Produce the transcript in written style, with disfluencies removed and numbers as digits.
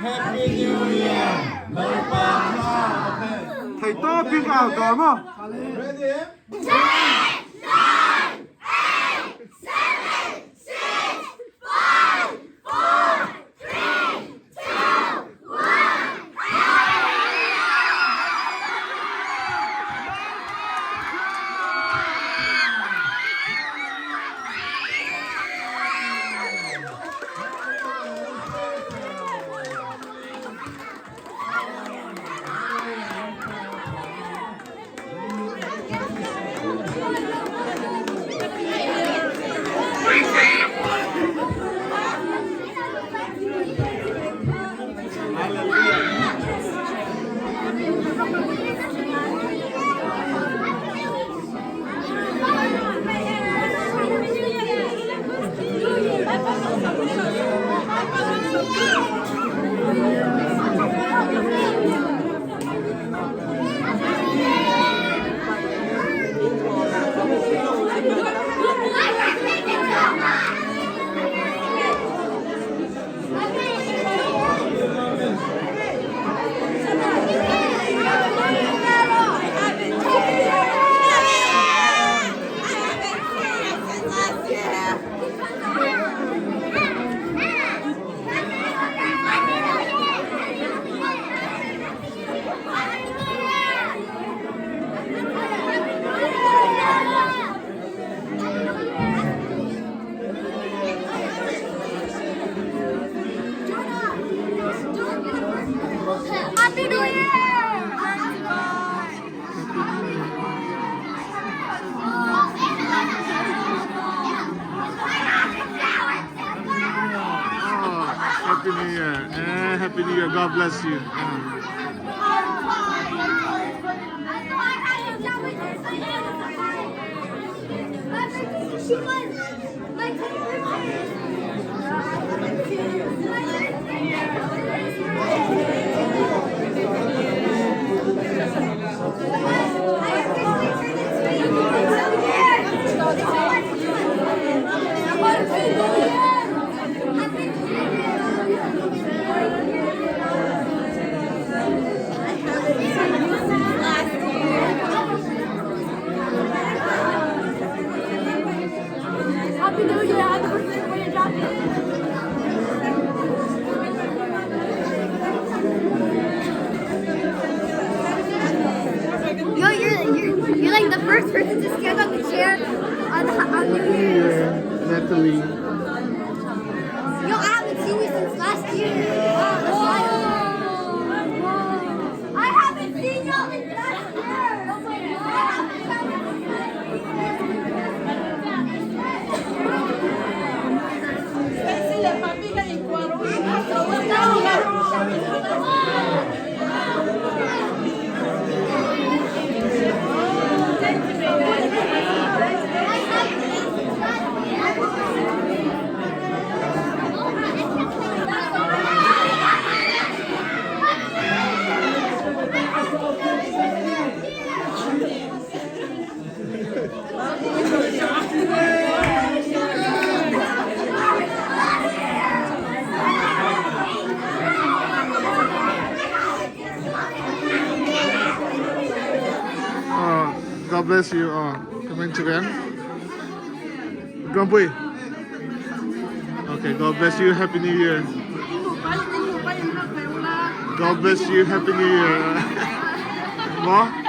Happy New Year! May Pasha! Thầy to pin ảo đó mà. Ready? 10, 9, 8, 7, 6, 5, 4, 3, 2, 1. Happy New Year! Happy New Year. Happy New Year. God bless you. Happy New Year! Happy birthday when you drop it. Yo, you're like the first person to stand on the chair on New Year's. Natalie. Yo, I haven't seen you since last year. I haven't seen y'all since last God bless you. Comment again. Grumpy. Okay, God bless you. Happy New Year. God bless you. Happy New Year. Mo?